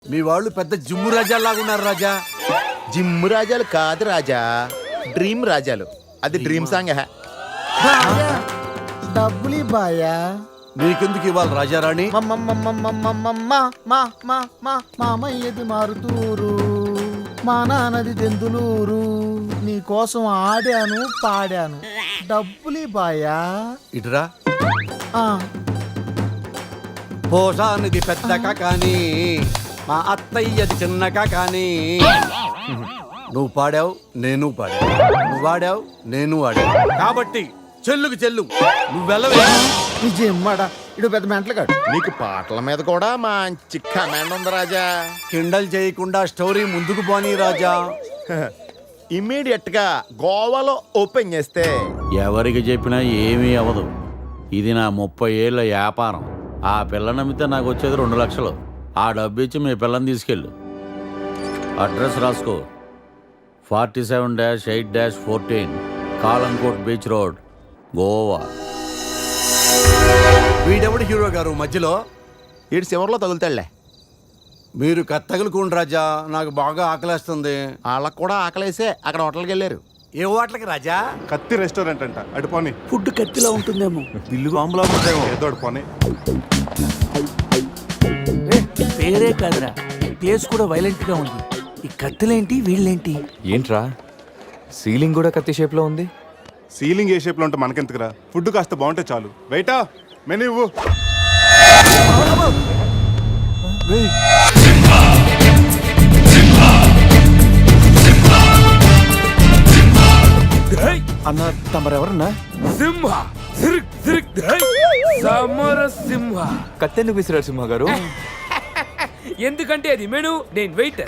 మీ వాళ్ళు పెద్ద జిమ్ము రాజాలాగా ఉన్నారు రాజా. జిమ్ రాజాలు కాదు రాజా, డ్రీమ్ రాజాలు. అది డ్రీమ్ సాంగ్. డబ్బులు బాయా. నీకెందుకు ఇవ్వాలి రాజారాణి? మామయ్యది మారుతూరు, మా నాన్నది దెందులూరు. నీ కోసం ఆడాను పాడాను, డబ్బులు బాయా. ఇటురా. ఆ, పోషానిది పెద్దక కానీ మా అత్తయ్యది చిన్నక కానీ. నువ్వు పాడావు నేను పాడావు, నువ్వు వాడావు నేను వాడావు, కాబట్టి చెల్లుకు చెల్లు. నువ్వెళ్ళవే. నిజమ్మడా ఇడు పెద్ద మెంటలు కాడు. నీకు పాటల మీద కూడా మంచి కమాండ్ ఉంది రాజా. కిండల్ చేయకుండా స్టోరీ ముందుకు పోనీ రాజా. ఇమ్మీడియట్ గా గోవాలో ఓపెన్ చేస్తే ఎవరికి చెప్పినా ఏమీ అవ్వదు. ఇది నా 30 ఏళ్ళ వ్యాపారం. ఆ పిల్ల నమ్మితే నాకు వచ్చేది 2 లక్షలు. ఆ డబ్బు ఇచ్చి మీ పిల్లని తీసుకెళ్ళు. అడ్రస్ రాసుకో. 47-8-14 కాలంకోట్ బీచ్ రోడ్, గోవా. వీడెవడు హీరో గారు మధ్యలో? ఈడు చివరిలో తగులుతాడులే. మీరు కత్తగులుకోండి రాజా, నాకు బాగా ఆకలేస్తుంది. వాళ్ళకు కూడా ఆకలేసే అక్కడ హోటల్కి వెళ్ళారు. ఏ హోటల్కి రాజా? కత్తి రెస్టారెంట్ అంట. అడుపోని ఫుడ్ కత్తిలో ఉంటుందేమో. బిల్లు బాంబులో ఉంటుందేమో. ఏదో అడుపోని. పేరే కాదురా, ప్లేస్ కూడా వైలెంట్ గా ఉంది. ఈ కత్తులేంటి వీళ్ళేంటి? ఏంట్రా సీలింగ్ కూడా కత్తి షేప్ లో ఉంది? సీలింగ్ ఏ షేప్ లో ఉంటే మనకెందుకురా, ఫుడ్ కాస్త బాగుంటే చాలు. బయట మెనూ ఇవ్వు. అన్న తమరెవరన్నా? సింహ సిరిక్ సిరిక్ సమర సింహ. కత్తెందుకు విసిరారు సింహ గారు? ఎందుకంటే అది మెను, నేను వెయిటర్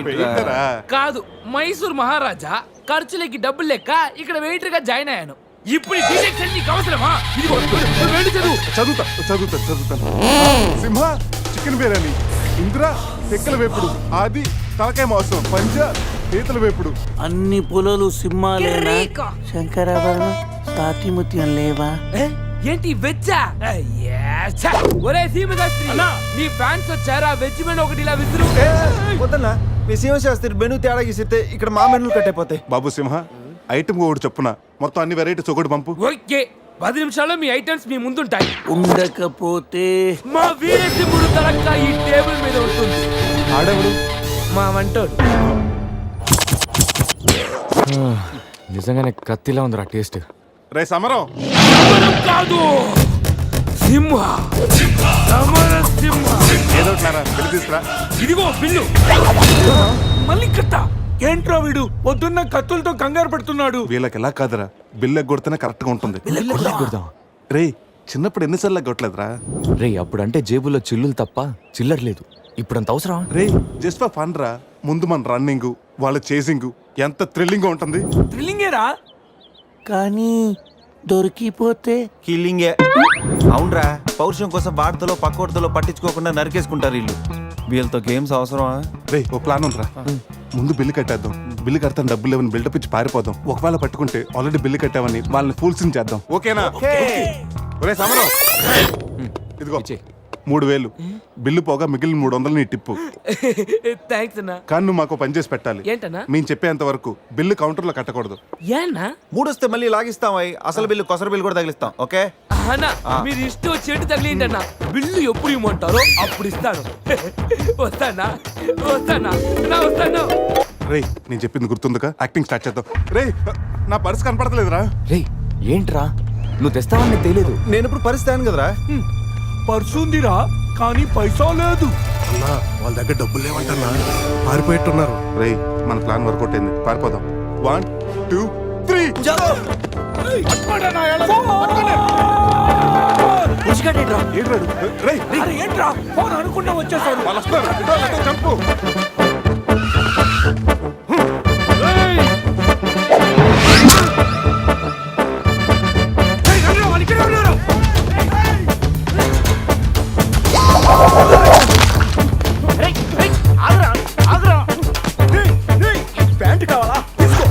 వెయిటరా? కాదు, మైసూర్ మహారాజా. ఖర్చులకి డబ్బులు లెక్క ఇక్కడ వెయిటర్ గా జాయిన్ అయ్యాను. ఇప్పుడు ఈ డీటెయిల్స్ అన్ని నీకు అవసరమా? ఇదిగో వెళ్ళి చదువు. చదువుతాను. సింహ చికెన్ బిర్యానీ, ఇంద్ర తెక్కల వేపుడు, ఆది తలకాయ మాంసం, పంజ పీతల వేపుడు. అన్ని పొలాలు సింహాలేనా? శంకరాభరణం సాతిముత్యం లేవా? ఏంటి వెజ్జా? ఒరే సీమశాస్త్రి, నీ ఫ్యాన్స్ వచ్చారా? వెజ్ మెను ఒకటి ఇలా విసురు. వద్దన్నా, మీ సింహశాస్త్రి మెను తేడా గీసితే ఇక్కడ మా మెనూలు కట్టయిపోతాయి. బాబు సింహ, ఐటమ్ ఒకటి చెప్పున మొత్తం అన్ని వెరైటీస్ ఒకటి పంపు. ఓకే, 10 నిమిషాల్లో మీ ఐటమ్స్ మీ ముందుంటాయి. ఉండకపోతే మా వీరసింహుడు తలక్క ఈ టేబుల్ మీద ఉంటుంది. ఆడవుడు మా వంటోడు. నిజంగానే కత్తిలా ఉందిరా టేస్ట్. రే సమరం. సమరం కాదు, సింహ. సమర సింహ. ఏదో బిల్లు తీసుకురా. ఇదిగో బిల్లు. మళ్ళీ కట్ట. ఏంట్రా వీడు పొద్దున్న కత్తులతో కంగారు పెడుతున్నాడు? వీళ్ళకి ఎలా కాదురా, బిల్లు ఎగ్గొడితేనే కరెక్ట్ గా ఉంటుంది. రే చిన్నప్పుడు ఎన్నిసార్లు ఎగ్గొట్టలేదురా? రే అప్పుడంటే జేబులో చిల్లులు తప్ప చిల్లర లేదు. ఇప్పుడంత అవసరం? రే జస్ట్ ఫర్ ఫన్ రా. ముందు మన రన్నింగ్, వాళ్ళ చేసింగ్ ఎంత థ్రిల్లింగ్ గా ఉంటుంది. థ్రిల్లింగేరా, కానీ దొరికిపోతే కిల్లింగే. అవునరా, పౌరుషం కోసం వార్తలో పక్కోడతలో పట్టించుకోకుండా నరికేసుకుంటారు వీళ్ళు. వీళ్ళతో గేమ్స్ అవసరమా? రే ఓ ప్లాన్ ఉందిరా. ముందు బిల్లు కట్టేద్దాం. బిల్లు కడతాను డబ్బులు లేవని బిల్డప్ ఇచ్చి పారిపోదాం. ఒకవేళ పట్టుకుంటే ఆల్రెడీ బిల్లు కట్టామని వాళ్ళని ఫూల్సింగ్ చేద్దాం. ఓకేనా? ఒరే సమరం, ఇదిగో 3000 బిల్లు పోగా మిగిలిన 300 నీ టిప్పు. థ్యాంక్స్ అన్నా. కానీ నువ్వు మాకు పని చేసి పెట్టాలి. ఏంటన్నా? మేము చెప్పేంత వరకు బిల్లు కౌంటర్ లో కట్టకూడదు. ఏనా? మూడొస్తే మళ్ళీ లాగిస్తాం. అసలు బిల్లు కొసర బిల్లు కూడా తగిలిస్తాం. ఓకే అన్నా, మీరు ఇష్టం వచ్చేట్టు తగిలిండి అన్న. బిల్లు ఎప్పుడు ఇమ్మంటారో అప్పుడు ఇస్తాను. వస్తానా వస్తాను. రే నేను చెప్పింది గుర్తుందిగా? యాక్టింగ్ స్టార్ట్ చేద్దాం. రే నా పర్స్ కనపడతలేదురా. రే ఏంట్రా నువ్వు తెస్తావని నీకు తెలియదు. నేను ఇప్పుడు పరిస్థితి కదరా. పర్సుందిరా కానీ పైసా లేదు. అన్నా వాళ్ళ దగ్గర డబ్బులు లేవంటన్నా, పారిపోయేట్టున్నారు. రే మన ప్లాన్ వర్కౌట్ అయింది, పారిపోదాం. 1 2 3 ఏంట్రా ఫోన్ అనుకున్నా వచ్చేసాడు. వాళ్ళు వస్తారు. చంపు. ప్యాంట్ కావాలా? తీసుకో.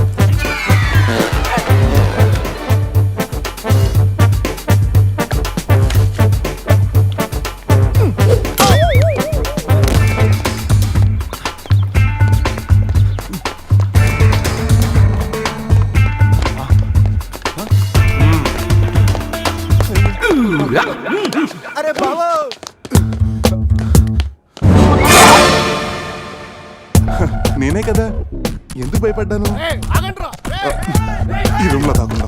నేనే కదా, ఎందుకు భయపడ్డాను? ఈ రూమ్ లో కాకుండా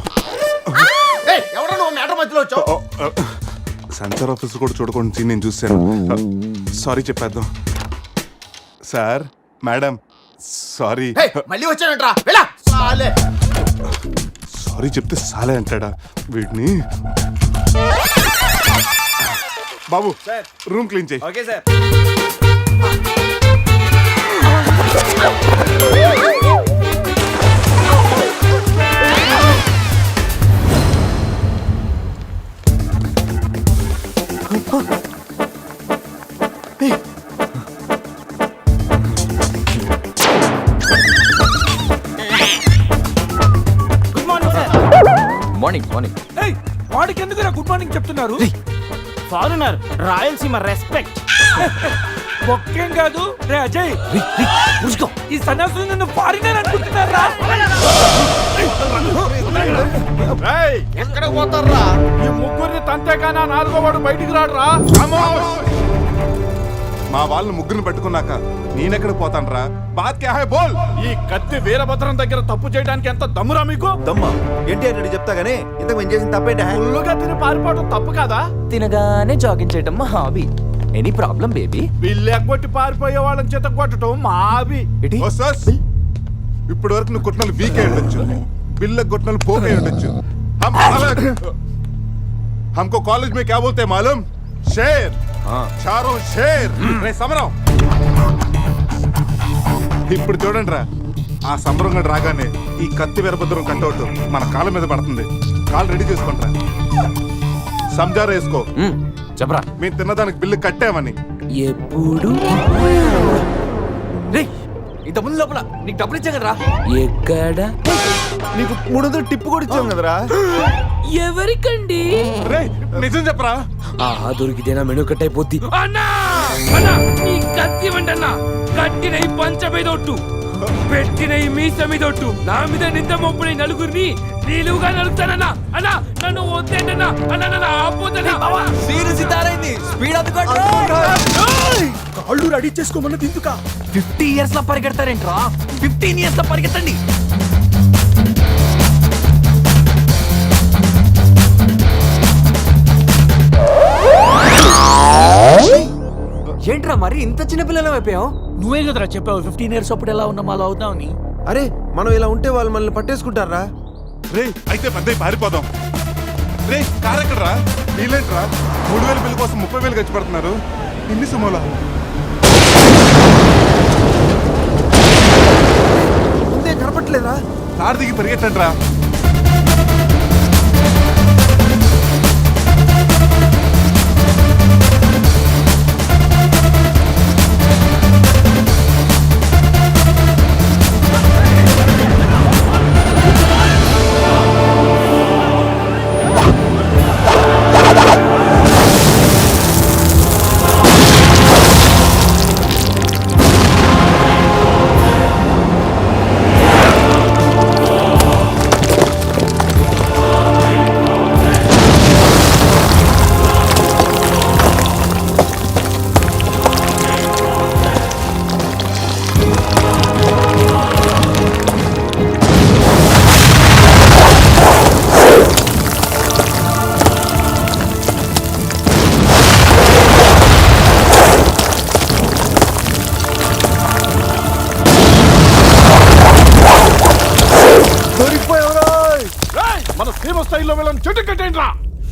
ఎవడో నువ్వు మేటర్ మధ్యలో వచ్చావు. సెన్సార్ ఆఫీస్ కూడా చూడకుండా నేను చూశాను. సారీ చెప్పేద్దాం. Sir, madam, sorry. మళ్ళీ వచ్చానంట్రా వెళ్ళా. సాలే. సారీ చెప్తే సాలే అంటాడా వీడిని? బాబు, రూమ్ క్లీన్ చేయి. Okay sir. Morning morning. ఏయ్, వాడికి ఎందుకు గుడ్ మార్నింగ్ చెప్తున్నారు? Foreigner, Rayalaseema respect. ఒక్కేం కాదు రే అజయ్, ఈ సన్యాసులు నన్ను ఫారినర్ అనుకుంటున్నారా? ఎక్కడ పోతారా? ఈ ముగ్గురిని తంతేగానా నాలుగో వాడు బయటికి రాడురా. మా వాళ్ళని ముగ్గురిని పెట్టుకున్నాక నేనెక్కడ పోతానరా? బాత్ క్యా హై బోల్. ఈ కత్తి వీరభద్రం దగ్గర తప్పు చేయడానికి ఎంత దమ్మురా మీకు? దమ్మా ఏంటి అని చెప్తా గానీ ఇంతకు మేము చేసిన తప్పేంటి? ఫుల్లుగా తిని పారిపోవడం తప్పు కాదా? తినగానే జాగింగ్ చేయడం మా hobby. Any problem baby? Bill ఎగ్గొట్టి పారిపోయే వాళ్ళని చేత కొట్టడం మా హాబీ. ఇప్పటి వరకు నువ్వు కొట్టినలు వీక్ అయి ఉండొచ్చు, బిల్ల కొట్టినలు పోక్ అయి ఉండొచ్చు. हमको कॉलेज में क्या बोलते हैं मालूम? शेर. चारों शेर. రే సమరం. ఇప్పుడు చూడండి రా, ఆ సమరం గడు రాగానే ఈ కత్తి వీరభద్రం కట్అవుట్ మన కాళ్ళ మీద పడుతుంది. కాళ్ళు రెడీ చేసుకుంటారా? సంజారా వేసుకో. చెప్పరా. మేము తిన్నదానికి బిల్లు కట్టామని. ఎప్పుడు ఇంత ముందు లోపల నీకు డబ్బులు ఇచ్చా కదరా? ఎక్కడ? నీకు 300 టిప్పు కూడా ఇచ్చాం కదరా. ఎవరికండి? రే నిజం చెప్పరా? దొరికితేనా మెను కట్ అయిపోద్ది. అన్నా అన్నా, ఈ కత్తి వంటన్నా, కట్టిన ఈ పంచ మీదొట్టు, పెట్టిన ఈ మీస మీదొట్టు, నా మీద నింద మోపున నలుగురిని నీలుగా నలుగుతానన్నా. అన్నా నన్ను వద్దేంటన్నా. అన్నా నన్ను ఆపోతన్నా. సీరియస్ సితారైంది. స్పీడ్ అందుకోండి. కాళ్ళు రెడీ చేసుకోమన్నది ఎందుక? 50 ఇయర్స్ లో పరిగెడతారేంట్రా? 15 ఇయర్స్ లో పరిగెత్తండి. ఏంట్రా మరి ఇంత చిన్న పిల్లలు అయిపోయావు? నువ్వే కదరా చెప్పావు 15 ఇయర్స్ అప్పుడు ఎలా ఉన్నాం అలా అవుతామని. అరే మనం ఇలా ఉంటే వాళ్ళు మనల్ని పట్టేసుకుంటారా? రే అయితే పెద్ద పారిపోదాం. రే కార్ ఎక్కడరా? వీళ్ళేంట్రా 3000 బిల్లు కోసం 30,000 ఖర్చు పెడుతున్నారు? ఎన్ని సుమోలా? ముందే కనపట్లేదా? కార్ దిగి పరిగెట్టండి రా. మన సీమ స్థాయిలో వెళ్ళని చెట్టు కట్టేయండి రా.